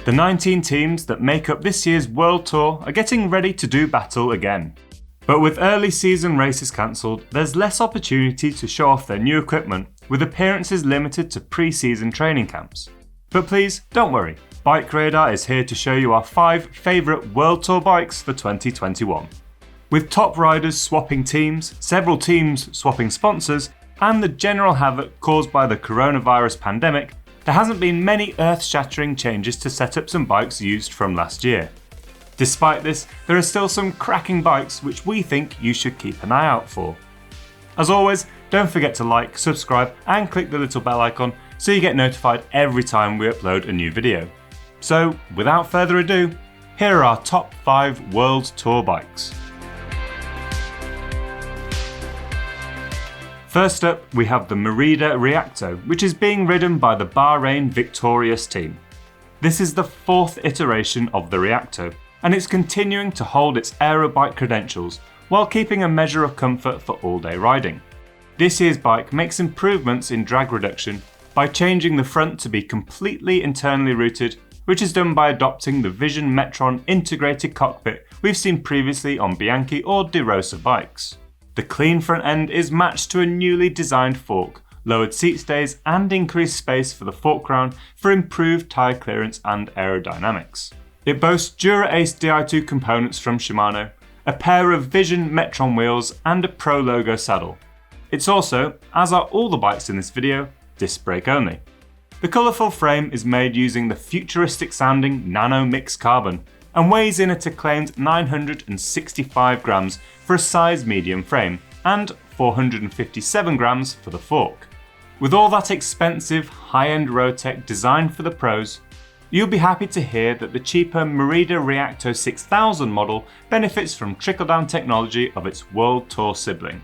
The 19 teams that make up this year's World Tour are getting ready to do battle again. But with early season races cancelled, there's less opportunity to show off their new equipment, with appearances limited to pre-season training camps. But please, don't worry, BikeRadar is here to show you our 5 favourite World Tour bikes for 2021. With top riders swapping teams, several teams swapping sponsors, and the general havoc caused by the coronavirus pandemic, there hasn't been many earth-shattering changes to setups and bikes used from last year. Despite this, there are still some cracking bikes which we think you should keep an eye out for. As always, don't forget to like, subscribe and click the little bell icon so you get notified every time we upload a new video. So, without further ado, here are our top 5 World Tour bikes. First up, we have the Merida Reacto, which is being ridden by the Bahrain Victorious team. This is the 4th iteration of the Reacto, and it's continuing to hold its aero bike credentials while keeping a measure of comfort for all-day riding. This year's bike makes improvements in drag reduction by changing the front to be completely internally routed, which is done by adopting the Vision Metron integrated cockpit we've seen previously on Bianchi or De Rosa bikes. The clean front end is matched to a newly designed fork, lowered seat stays and increased space for the fork crown for improved tyre clearance and aerodynamics. It boasts Dura Ace Di2 components from Shimano, a pair of Vision Metron wheels and a Pro logo saddle. It's also, as are all the bikes in this video, disc brake only. The colourful frame is made using the futuristic sounding nano mix carbon and weighs in at a claimed 965 grams for a size medium frame and 457 grams for the fork. With all that expensive high-end road tech designed for the pros, you'll be happy to hear that the cheaper Merida Reacto 6000 model benefits from trickle-down technology of its World Tour sibling.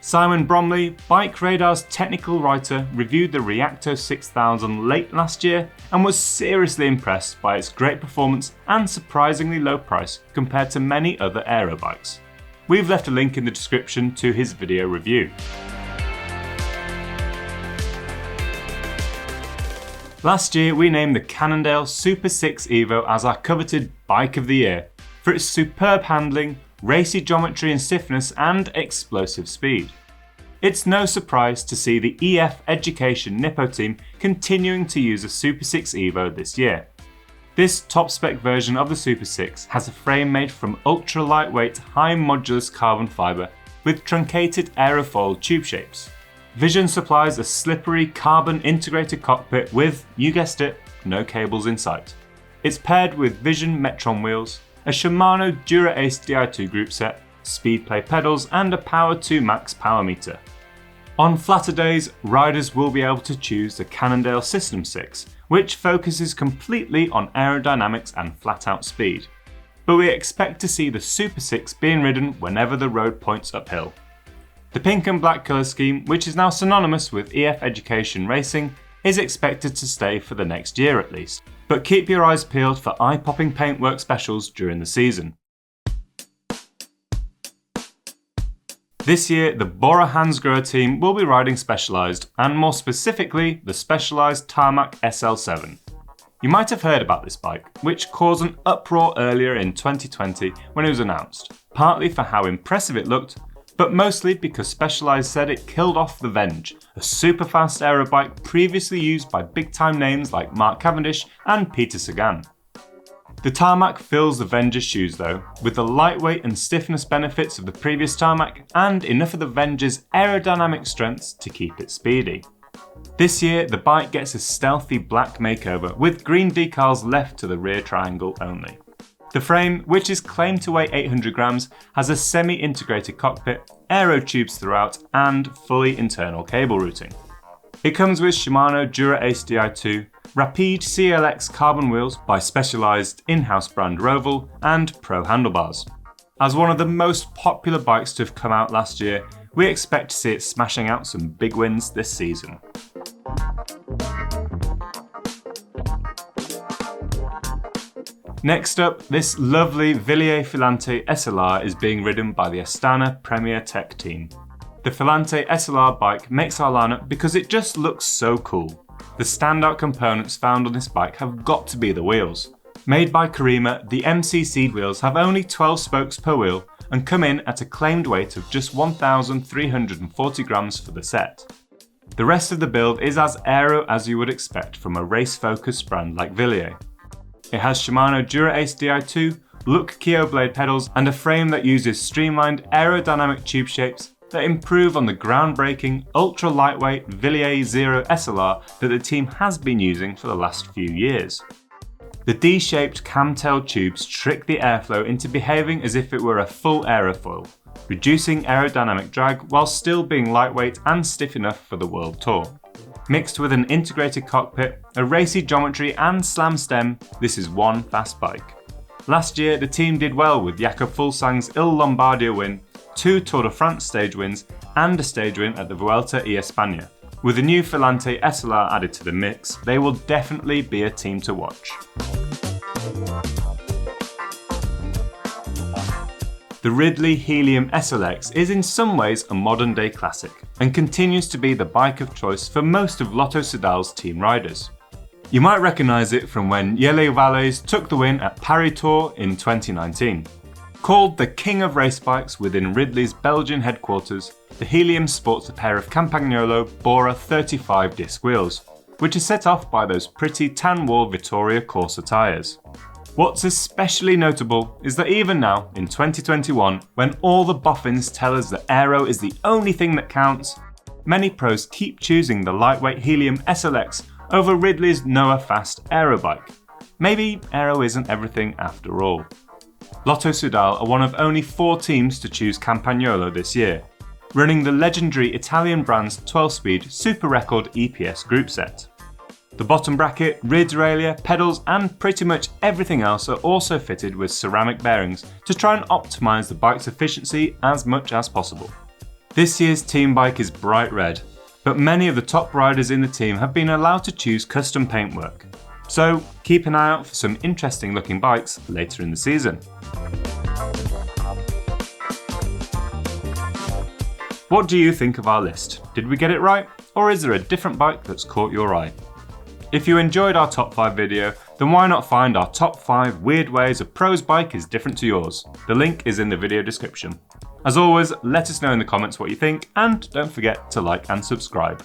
Simon Bromley, BikeRadar's technical writer, reviewed the Reacto 6000 late last year and was seriously impressed by its great performance and surprisingly low price compared to many other aero bikes. We've left a link in the description to his video review. Last year we named the Cannondale SuperSix EVO as our coveted Bike of the Year for its superb handling, racy geometry and stiffness and explosive speed. It's no surprise to see the EF Education-NIPPO team continuing to use a SuperSix EVO this year. This top spec version of the SuperSix has a frame made from ultra lightweight high modulus carbon fibre with truncated aerofoil tube shapes. Vision supplies a slippery carbon integrated cockpit with, you guessed it, no cables in sight. It's paired with Vision Metron wheels, a Shimano Dura Ace Di2 group set, Speedplay pedals and a Power 2 Max power meter. On flatter days, riders will be able to choose the Cannondale System 6, which focuses completely on aerodynamics and flat-out speed. But we expect to see the SuperSix being ridden whenever the road points uphill. The pink and black colour scheme, which is now synonymous with EF Education Racing, is expected to stay for the next year at least. But keep your eyes peeled for eye-popping paintwork specials during the season. This year, the Bora Hansgrohe team will be riding Specialized, and more specifically, the Specialized Tarmac SL7. You might have heard about this bike, which caused an uproar earlier in 2020 when it was announced, partly for how impressive it looked, but mostly because Specialized said it killed off the Venge, a super fast aero bike previously used by big time names like Mark Cavendish and Peter Sagan. The Tarmac fills the Venge's shoes though, with the lightweight and stiffness benefits of the previous Tarmac and enough of the Venge's aerodynamic strengths to keep it speedy. This year the bike gets a stealthy black makeover with green decals left to the rear triangle only. The frame, which is claimed to weigh 800 grams, has a semi-integrated cockpit, aero tubes throughout, and fully internal cable routing. It comes with Shimano Dura Ace Di2, Rapide CLX carbon wheels by Specialized in-house brand Roval, and Pro handlebars. As one of the most popular bikes to have come out last year, we expect to see it smashing out some big wins this season. Next up, this lovely Wilier Filante SLR is being ridden by the Astana-Premier tech team. The Filante SLR bike makes our lineup because it just looks so cool. The standout components found on this bike have got to be the wheels. Made by Karima, the MCC wheels have only 12 spokes per wheel and come in at a claimed weight of just 1,340 grams for the set. The rest of the build is as aero as you would expect from a race-focused brand like Wilier. It has Shimano Dura-Ace Di2, Look Keo blade pedals, and a frame that uses streamlined aerodynamic tube shapes that improve on the groundbreaking, ultra-lightweight Wilier Zero SLR that the team has been using for the last few years. The D-shaped camtail tubes trick the airflow into behaving as if it were a full aerofoil, reducing aerodynamic drag while still being lightweight and stiff enough for the World Tour. Mixed with an integrated cockpit, a racy geometry and slam stem, this is one fast bike. Last year, the team did well with Jakob Fuglsang's Il Lombardia win, 2 Tour de France stage wins, and a stage win at the Vuelta a España. With the new Filante SLR added to the mix, they will definitely be a team to watch. The Ridley Helium SLX is in some ways a modern day classic, and continues to be the bike of choice for most of Lotto Soudal's team riders. You might recognise it from when Jelle Valles took the win at Paris Tour in 2019. Called the king of race bikes within Ridley's Belgian headquarters, the Helium sports a pair of Campagnolo Bora 35 disc wheels, which is set off by those pretty tan wall Vittoria Corsa tyres. What's especially notable is that even now, in 2021, when all the boffins tell us that aero is the only thing that counts, many pros keep choosing the lightweight Helium SLX over Ridley's Noah Fast aero bike. Maybe aero isn't everything after all. Lotto Soudal are one of only 4 teams to choose Campagnolo this year, running the legendary Italian brand's 12-speed Super Record EPS group set. The bottom bracket, rear derailleur, pedals and pretty much everything else are also fitted with ceramic bearings to try and optimise the bike's efficiency as much as possible. This year's team bike is bright red, but many of the top riders in the team have been allowed to choose custom paintwork. So keep an eye out for some interesting looking bikes later in the season. What do you think of our list? Did we get it right? Or is there a different bike that's caught your eye? If you enjoyed our top 5 video, then why not find our top 5 weird ways a pro's bike is different to yours? The link is in the video description. As always, let us know in the comments what you think, and don't forget to like and subscribe.